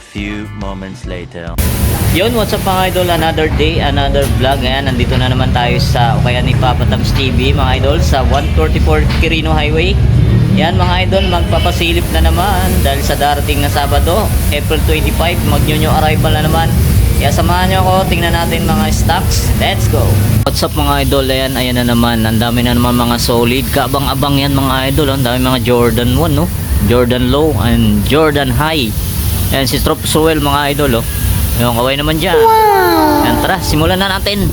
few moments later. Yun, what's up mga idol? Another day, another vlog. Ayan, nandito na naman tayo sa Ukayan ni Papa Tabs TV mga idol sa 144 Quirino Highway. Yan mga idol, magpapasilip na naman dahil sa darating na Sabado, April 25, mag-new arrival na naman. Kaya samahan nyo ako, tingnan natin mga stocks. Let's go! What's up mga idol? Ayan, ayan na naman. Ang dami na naman mga solid. Kaabang-abang yan mga idol. Ang dami mga Jordan 1, no? Jordan Low and Jordan High. Ayan si Trop Sewell mga idol, oh. Yung kaway naman dyan. Wow! Yan, tara, simulan na natin.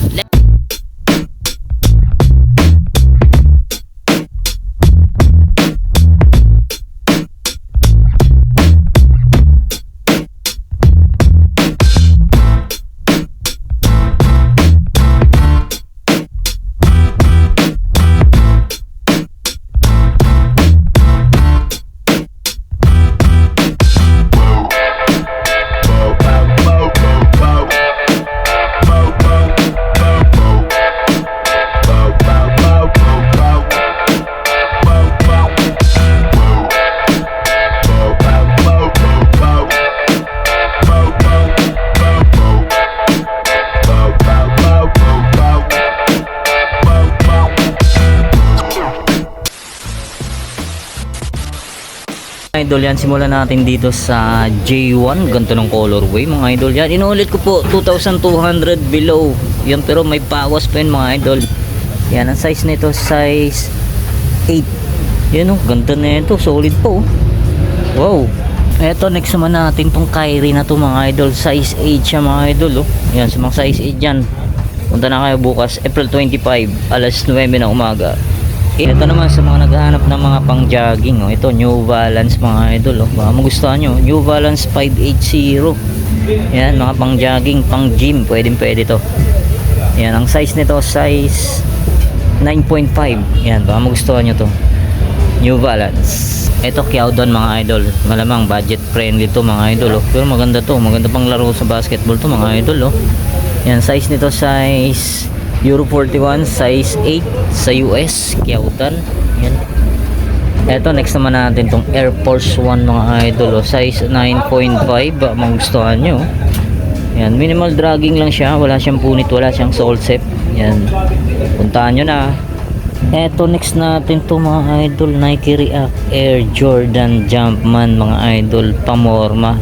Idol, yan, simulan natin dito sa J1. Ganito ng colorway mga idol. Yan, inuulit ko po, 2,200 below. Yan, pero may bawas pa yun mga idol. Yan, ang size nito size 8. Yan, oh, ganda na ito, solid po. Wow. Eto, next naman natin tong Kyrie na to mga idol. Size 8 siya mga idol, oh. Yan, sa mga size 8 yan, punta na kayo bukas April 25 alas 9 na umaga. Ito naman sa mga naghahanap ng mga pang jogging, oh. Ito New Balance mga idol, oh. Baka magustuhan nyo, New Balance 580. Yan, mga pang jogging, pang gym, pwede to. Yan, ang size nito size 9.5. Yan, baka magustuhan nyo to, New Balance. Ito Kyaudon mga idol, malamang budget friendly to mga idol, oh. Pero maganda to, maganda pang laro sa basketball to mga idol, oh. Yan, size nito size Euro 41, size 8 sa US, Kyaudon. Yan. Eto, next naman natin tong Air Force 1 mga idol, oh. Size 9.5, magustuhan nyo. Yan, minimal dragging lang siya, wala siyang punit, wala siyang sole set. Yan, puntahan nyo na. Eto, next natin to mga idol, Nike React Air Jordan Jumpman mga idol, pamorma.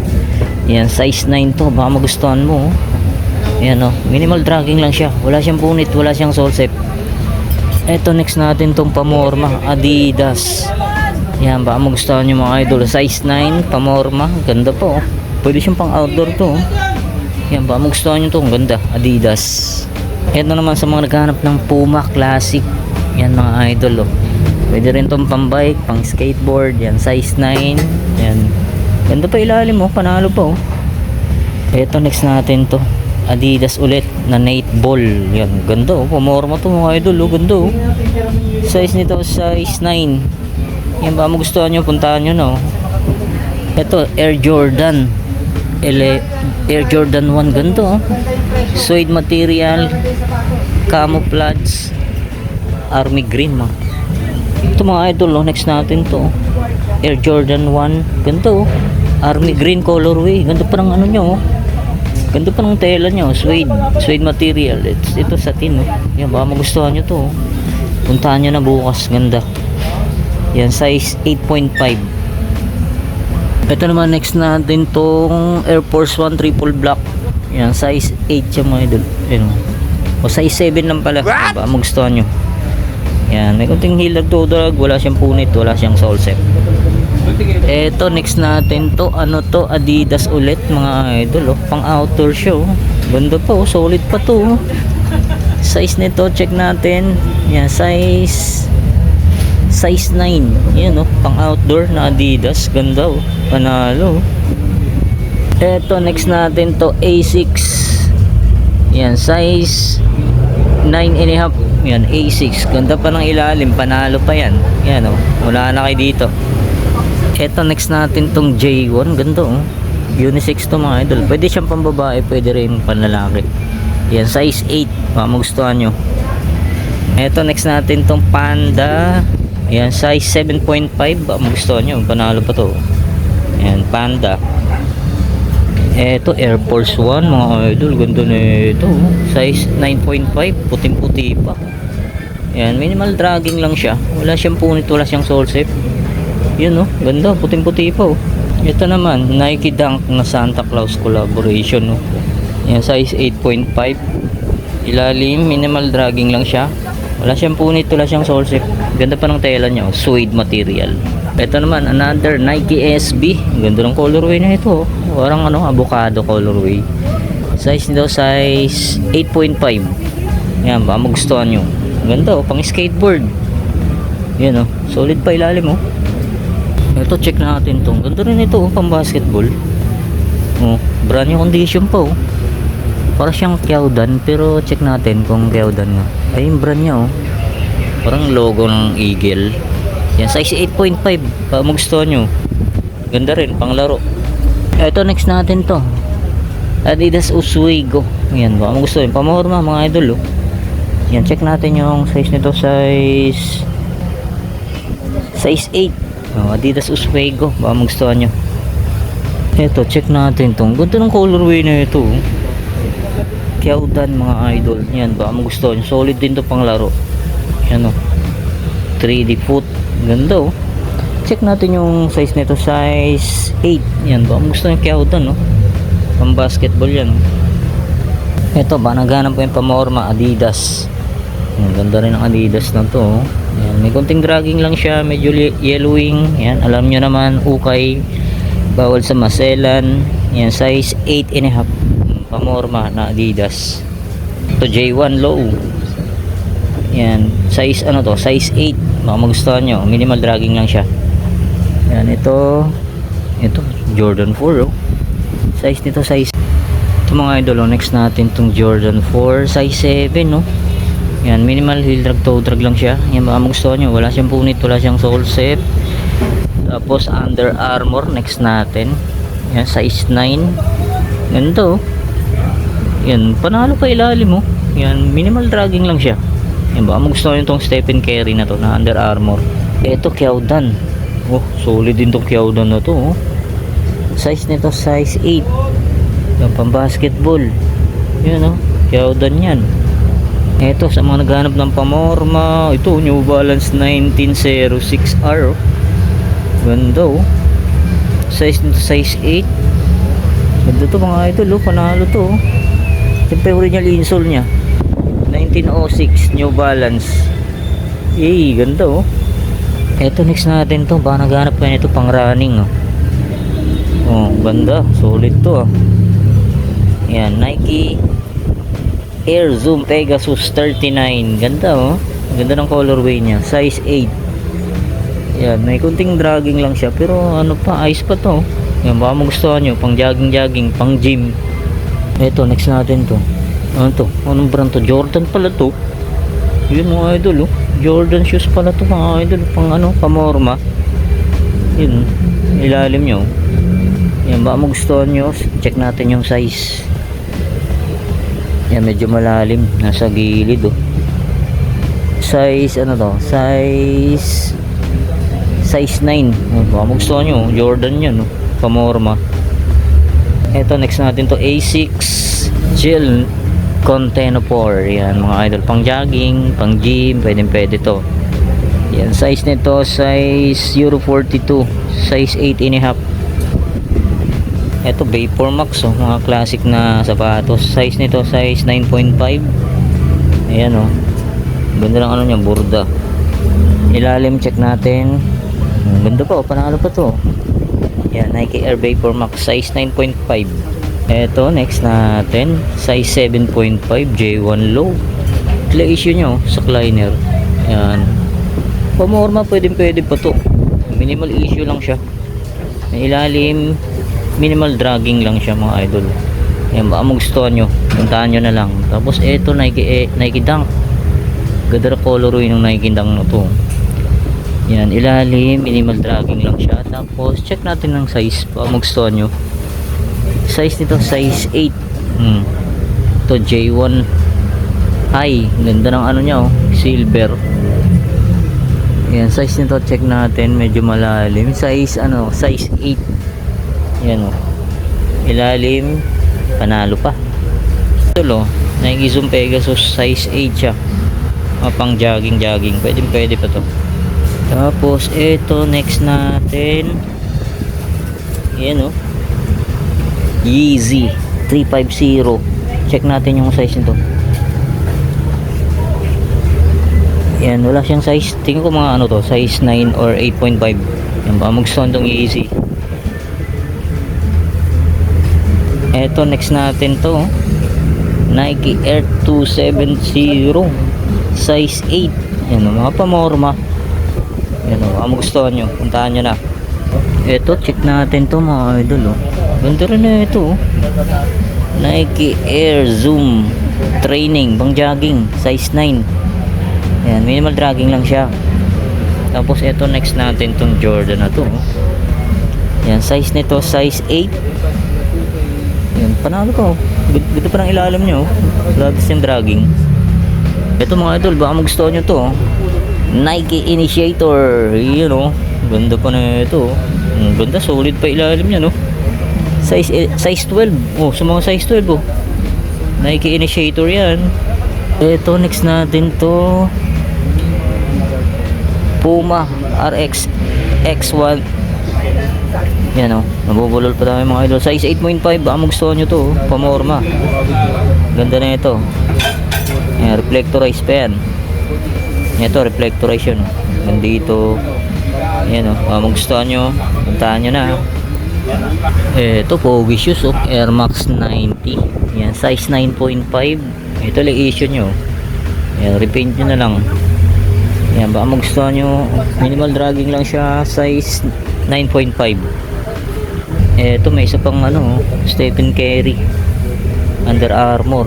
Yan, size 9 to, baka magustuhan mo, oh. Yan, oh, minimal dragging lang siya, wala siyang punit, wala siyang sole set. Eto, next natin tong pamorma, Adidas. Yan, baka magustuhan nyo mga idol, size 9, pamorma, ganda po, oh. Pwede siyang pang outdoor to, oh. Yan, baka magustuhan nyo to, ganda, Adidas. Eto naman sa mga naghahanap ng Puma Classic. Yan mga idol, oh. Pwede rin tong pang bike, pang skateboard. Yan, size 9. Yan, ganda pa ilalim, oh, panalo pa, oh. Eto, next natin to, Adidas ulit na Nate Ball. Yan, ganda, oh, pamorma to mga idol, oh, ganda, oh. Size nito size 9. Yan, ba magustuhan nyo, puntahan nyo na, oh. Ito Air Jordan Air Jordan 1, ganda, oh. Suede material, camouflage, army green, ma. Ito mga idol, oh, next natin to, Air Jordan 1, ganda, oh. Army green colorway, ganda pa ng ano nyo, oh. Ganda pa ng tela nyo, suede material. Ito satin, oh. Yan, baka magustuhan nyo to, oh. Puntahan nyo na bukas, ganda. Yan, size 8.5. Ito naman, next natin tong Air Force 1 triple black. Yan, size 8 siya mga idol. Yan, o size 7 lang pala, baka magustuhan nyo. Yan, may kunting hilag to, drag, wala siyang punit, wala siyang sole set. Eto, next natin to, ano to, Adidas ulit mga idol, oh. Pang outdoor show, ganda pa, oh, solid pa to, oh. Size nito, check natin. Yan, size 9. Yan, oh, pang outdoor na Adidas, ganda, oh, panalo. Eto, next natin to, A6. Yan, size 9.5. Yan, A6, ganda pa ng ilalim, panalo pa yan. Yan, oh, wala na kayo dito. Eto, next natin tong J1, ganda, oh. Unisex to mga idol, pwede siyang pambabae, pwede rin panlalaki. Yan, size 8, baka magustuhan nyo. Eto, next natin tong Panda. Yan, size 7.5, baka magustuhan nyo, panalo pa to. Yan, Panda. Eto, Air Force 1 mga idol. Ganda na ito. Size 9.5. Puting-puti pa. Yan, minimal dragging lang siya. Wala siyang punit, wala siyang sole shape. Yun oh, ganda. Puting-puti pa oh. Ito naman, Nike Dunk na Santa Claus collaboration oh. Yan, size 8.5. Ilalim, minimal dragging lang siya. Wala siyang punit, wala siyang sole shape. Ganda pa ng tela niya oh. Suede material. Ito naman, another Nike SB. Ganda ng colorway na ito oh. Parang ano, avocado colorway. Size nito, size 8.5. Yan, baka magustuhan nyo. Ganda oh, pang skateboard. Yan oh, solid pa ilalim oh. Ito, check natin to. Ganda rin ito oh, pang basketball. Oh, brand new condition pa oh. Para siyang Kyodan, pero check natin kung Kyodan nga. Ay, yung brand niya oh. Parang logo ng Eagle. Yan, size 8.5. Baka magustuhan nyo. Ganda rin, pang laro. Ito, next natin to. Adidas Oswego. Yan, baka magustuhan. Pamorma mga idol oh. Yan, check natin yung size nito. Size 8. Oh, Adidas Oswego. Baka magustuhan nyo. Ito, check natin tong. Ganda ng colorway na ito. Kyodan mga idol. Yan, baka magustuhan nyo. Solid din to pang laro. Yan oh. 3D foot. Ganda oh. Check natin yung size nito. Size 8. Yan, baka magustuhan yung Kyodan oh. Pang basketball yan. Ito, ba naghanap po yung pamorma Adidas. Ang ganda rin ng Adidas na to oh. Yan, may konting dragging lang siya, medyo yellowing. Yan, alam nyo naman, ukay, bawal sa maselan. Yan, size 8.5. Pamorma na Adidas. Ito, J1 low. Yan, size ano to, size 8. Baka magustuhan nyo, minimal dragging lang siya. Yan, ito Jordan 4 oh. Size nito, size. Ito mga idol oh, next natin itong Jordan 4, size 7 oh. Yan, minimal heel drag, toe drag lang siya. Yan, baka magustuhan nyo. Wala siyang punit, wala siyang sole shape. Tapos, Under Armour, next natin. Yan, size 9. Ganito. Yan, panalo pa ilalim mo. Yan, minimal dragging lang siya. Yan, baka magustuhan nyo itong Stephen Curry na to, na Under Armour. Ito, Kyodan. Oh, solid din itong Kyodan na to. Oh. Size nito, size 8. Yan, pang basketball. Yan, oh. Kyodan yan. Ito, sa mga naghanap ng pamorma, ito, New Balance 1906R oh. Ganda oh. Size nito, size 8. Ganda to mga idol oh, panalo to oh. Siyempre original insole nya 1906 New Balance. Ganda oh. Ito, next natin to, baka naghanap ka nito pang running oh. Oh, ganda, solid to oh. Yan, Nike Air Zoom Pegasus 39. Ganda oh. Ganda ng colorway niya. Size 8. Yan, may kunting dragging lang siya, pero ano pa, ice pa to. Yan, baka magustuhan nyo, pang jogging, pang gym. Ito, next natin to. Ano to? Anong brand to? Jordan pala to. Yun mga idol oh. Jordan shoes pala to mga idol. Pang ano, pamorma. Yun, ilalim nyo. Yan, baka magustuhan nyo. Check natin yung size. Yan, medyo malalim, nasa gilid oh. Size ano to, size 9 oh, baka magustuhan nyo, Jordan yan oh. Pamorma. Eto, next natin to, Asics Gel Contenopor. Yan mga idol, pang jogging, pang gym, pwede to. Yan, size nito, size Euro 42, size 8.5. Ito, Vapor Max oh, mga classic na sapatos. Size nito, size 9.5. Ayan oh. Ganda lang ano niya, burda. Ilalim, check natin. Ganda pa oh, panalo pa to. Yan, Nike Air Vapor Max, size 9.5. Ito, next natin, size 7.5, J1 low. Kila issue nyo sa liner. Yan. Pamorma, pwede pa to. Minimal issue lang siya. Ilalim, minimal dragging lang siya mga idol. Yan, baka magustuhan nyo, puntahan nyo na lang. Tapos eto, Nike Dunk. Ganda na colorway ng Nike Dunk na to. Yan, ilalim, minimal dragging lang siya. Tapos check natin ng size, baka magustuhan nyo. Size nito, size 8. Ito, J1 high. Ganda ng ano nya oh, silver. Yan, size nito, check natin, medyo malalim. Size ano, size 8. Yan oh. Ilalim, panalo pa. Ito lo, Nike Zoom Pegasus size 8 siya. Pang jogging. Pwede pa to. Tapos ito next natin. Yan Yeezy 350. Check natin yung size nito. Yan, wala siyang size. Tingin ko mga size 9 or 8.5. Yan ba, magustuhan tong Yeezy. Eto, next natin to. Nike Air 270 size 8. Yan, mga pamorma. Yan, magustuhan nyo. Puntahan nyo na. Eto, check natin to mga idol. Ganda rin na ito. Nike Air Zoom Training, pang jogging, size 9. Yan, minimal dragging lang siya. Tapos ito next natin tong Jordan na to. Yan, size nito size 8. Yan, panalo ko. Dito pa ng ilalim nyo. Labis yung dragging. Ito mga idol, baka magustuhan nyo to. Nike Initiator. Ganda pa na ito. Ganda, solid pa ilalim niya size 12. Sa mga size 12 Nike Initiator yan. Ito next natin to Puma RX X1. Yan nabubulol pa tayo mga idol. Size 8.5. Baka magustuhan nyo to. Pamorma. Ganda na ito. Yan, reflectorize pa yan. Ito reflectorize yun. Nandito. Yan magustuhan nyo. Puntahan nyo na. Ito pogi shoes Air Max 90. Yan, size 9.5. Ito lang issue nyo. Yan, repaint nyo na lang. Yan, baka magustuhan nyo. Minimal dragging lang siya. Size 9.5. Ito may isa pang Stephen Curry Under Armour.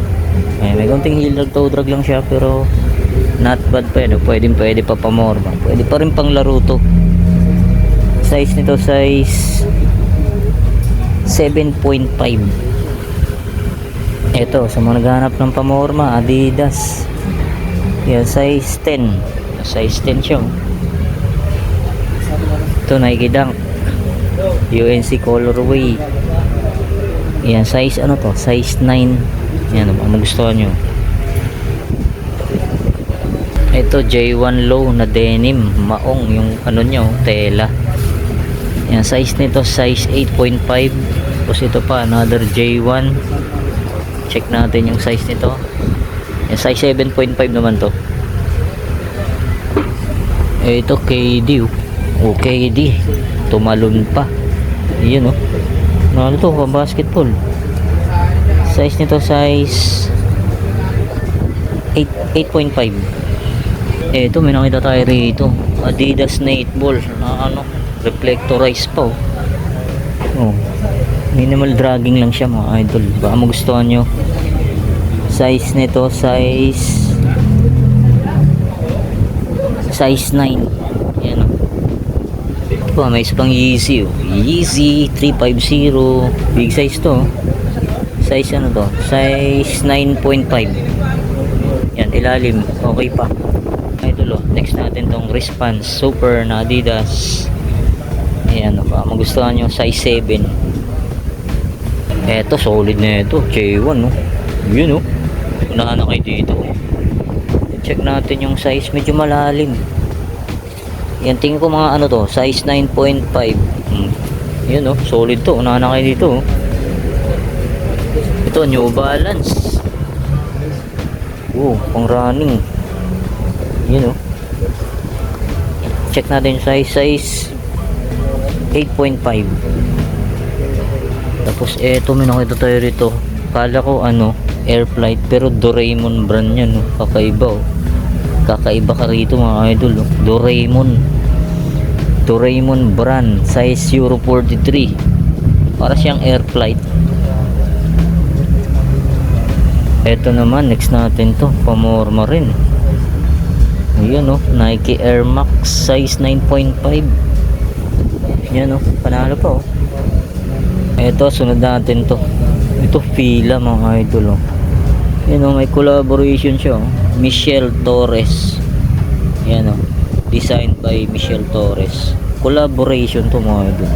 May konting heel drag, toe drag lang siya, pero not bad pa yun. Pwede pa pamorma. Pwede pa rin pang laro to. Size nito size 7.5. Ito sa mga naghahanap ng pamorma, Adidas. Yan, size 10. Size 10 siya. Ito Nike Dunk UNC colorway. Yan, size size 9. Yan, magustuhan nyo. Ito J1 low na denim, maong yung nyo, tela. Yan, size nito size 8.5. Tapos ito pa another J1. Check natin yung size nito. Yan, size 7.5 naman to. Ito KD. KD tumalon pa. Yun ano to, pang basketball. Size nito size 8.5. Ito may nakita tayo rito, Adidas Nightball na reflectorize pa minimal dragging lang siya mga idol. Baka magustuhan nyo. Size nito size 9. Yan may isa pang Yeezy Yeezy 350. Big size to. Size size 9.5. Yan, ilalim okay pa idol. Next natin tong wristbands super na Adidas. Ayan, magustuhan nyo size 7. Eto solid na ito J1 yun unahan na kayo dito. Check natin yung size, medyo malalim. Yan, tingin ko mga size 9.5. Yun solid to, unahan na kayo dito. Ito New Balance. Pang running. Yun check natin yung size 8.5. Tapos eto may nakita tayo rito. Kala ko Air Flight, pero Doraemon brand yan kakaiba kakaiba ka rito mga idol. Doraemon brand, size Euro 43. Para siyang Air Flight. Eto naman next natin to, pamorma rin. Ayan Nike Air Max size 9.5. Yan panalo pa Eto sunod natin to. Ito Fila mga idol Yan may collaboration siya Michelle Torres. Yan designed by Michelle Torres. Collaboration to mga idol.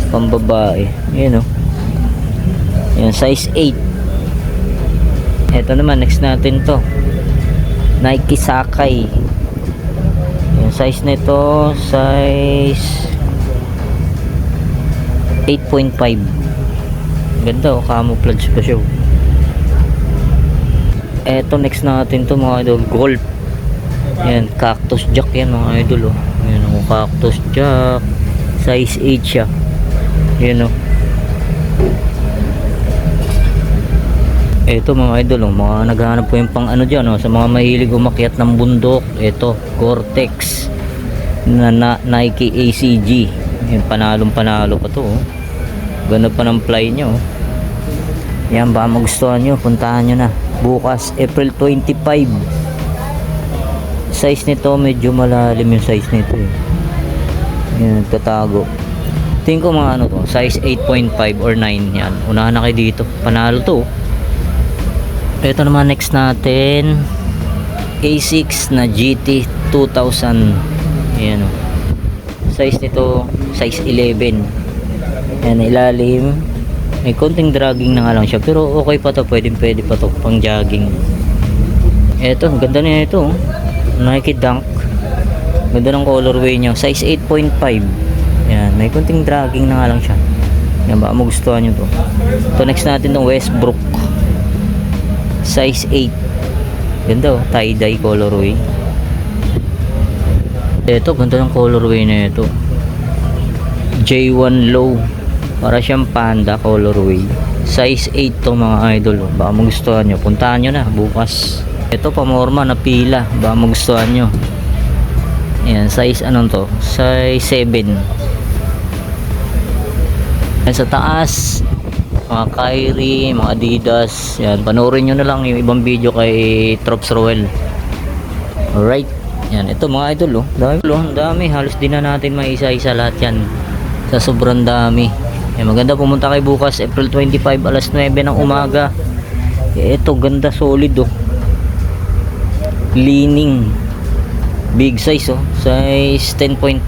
Pambabae. Yan Yan, size 8. Ito naman, next natin to. Nike Sakai. Yung size nito, size 8.5. Ganda oh, camouflage pa siya. Ito next natin to mga idol, Golf. Yan, Cactus Jack yan mga idol oh. Yan oh, Cactus Jack. Size 8 siya. Yan oh. Ito mga idol oh, mga naghahanap po yung pang ano dyan oh, sa mga mahilig umakyat ng bundok. Ito, Gore-Tex na Nike ACG. Yan, panalong panalo pa to oh. Ganda pa ng fly nyo oh. Yan, baka magustuhan nyo, puntahan nyo na bukas April 25. Size nito medyo malalim yung size nito eh. Yan, tatago. Tingin ko mga ano to, size 8.5 or 9. Yan, unahan na kayo dito, panalo to. Ito naman next natin, A6 na GT 2000. Yan o, size nito size 11. Yan, ilalim may konting dragging na nga lang siya, pero okay pa to, pwede pa to pang jogging. Eto, ganda na ito oh. Nike Dunk, ganda ng colorway nya, size 8.5. Yan, may konting dragging na nga lang siya. Yan, baka magustuhan nyo to. Ito next natin itong Westbrook, size 8. Ganda oh, tie-dye colorway. Ito, ganda ng colorway na ito, J1 Low, para siyang panda colorway. Size 8 to mga idol oh. Baka magustuhan nyo, puntahan nyo na bukas. Ito pamorma na pila, baka magustuhan nyo. Yan, size anong to, size 7. Yan, sa taas mga Kyrie, mga Adidas. Yan, panoorin nyo na lang yung ibang video kay Trops Roel. Alright, yan, ito mga idol oh. Dami, halos di na natin maisa-isa lahat yan sa sobrang dami. Yan, maganda pumunta kay bukas April 25 alas 9 ng umaga. Ito ganda, solid oh. Leaning big size oh, size 10.5.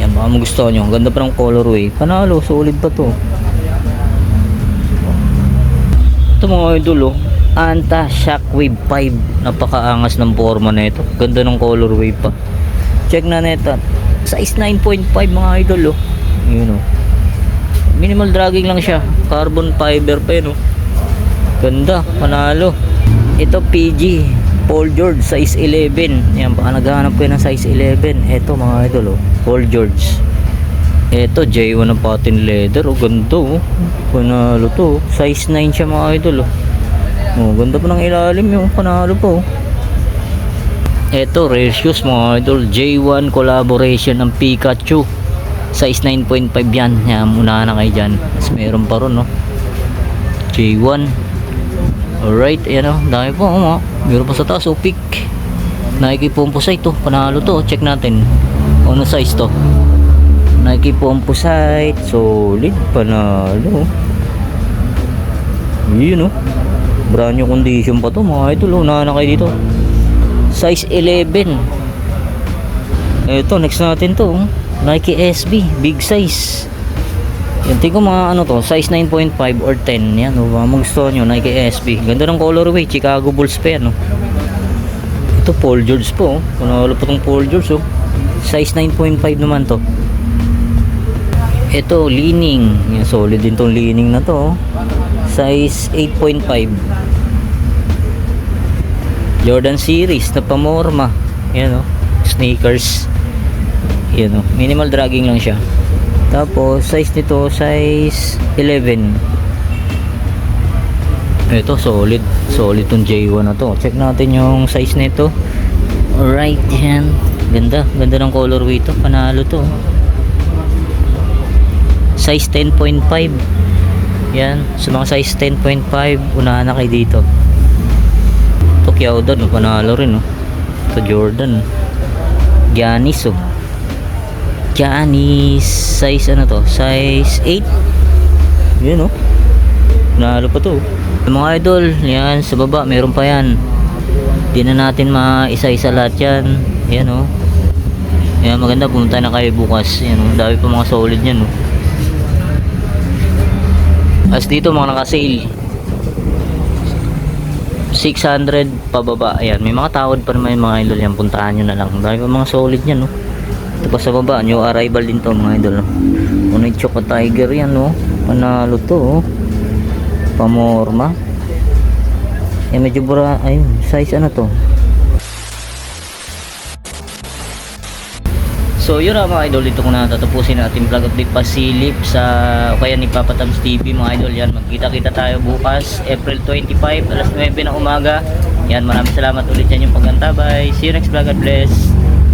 Yan, baka magustuhan nyo, ganda pa ng colorway, panalo, solid pa to. Ito mga idol oh, Anta Shockwave 5. Napakaangas ng forma na ito, ganda ng colorway pa. Check na neta, size 9.5 mga idol oh. Yun oh, minimal dragging lang siya, carbon fiber pa yun oh. Ganda, panalo. Ito PG Paul George, size 11. Yan, baka naghahanap ko ng size 11. Ito mga idol oh, Paul George. Ito J1 ng patent leather oh, ganda oh, panalo to oh. Size 9 siya mga idol oh. Oh, ganda pa ng ilalim yung panalo po oh. Ito rare shoes mga idol, J1 collaboration ng Pikachu, size 9.5 yan. Yan, muna na kayo dyan. Mas meron pa ron no, J1. Alright, ayan o, dami po oh, meron pa sa taas oh, pick Nike Composite to, panalo to. Check natin ano size to, Nike Composite, solid, panalo. Yun oh, brand new condition pa to mga idol oh. Unahan na kayo dito, size 11. Ito next natin to, Nike SB, big size. Yan, tingko mga ano to, size 9.5 or 10. Yan o, magustuhan nyo, Nike SB. Ganda ng colorway, Chicago Bulls pa yan o. Ito Paul George po, panalo pa itong Paul George o. Size 9.5 naman to. Ito Leaning, yan, solid din tong Leaning na to o. Size 8.5. Jordan series na pamorma. Yan o, sneakers. Yan o, minimal dragging lang siya. Tapos size nito size 11. Ito solid, solid tong J1 na to. Check natin yung size nito. Alright, yan, ganda, ganda ng colorway to, panalo to. Size 10.5. Yan, sa mga size 10.5 unahan na kayo dito. Ito Kyaodan, panalo rin oh. Ito Jordan, Giannis oh, Giannis, size ano to, size 8. Yun oh, nalo pa to. Mga idol, yan sa baba meron pa yan, di na natin maisa-isa lahat yan. Yan oh, yan, maganda, pumunta na kayo bukas. Yan oh, dami pa mga solid yan oh. As dito mga naka-sale 600 pababa. Ayan, may mga tawad pa naman mga idol yan. Puntahan nyo na lang. Dahil pa mga solid yan, no. Ito pa sa baba, new arrival din to mga idol, no. Unay Choco Tiger yan, no. Panalo to, oh. Pamorma. Yan, medyo bura. Ayun, size ano to. So yun na mga idol, dito ko na tatapusin natin vlog update pasilip sa kaya ni Papa Tams TV mga idol. Yan, magkita-kita tayo bukas April 25 alas 9 ng umaga. Yan, maraming salamat ulit yan yung paggantabay. See you next vlog. God bless.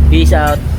Peace out.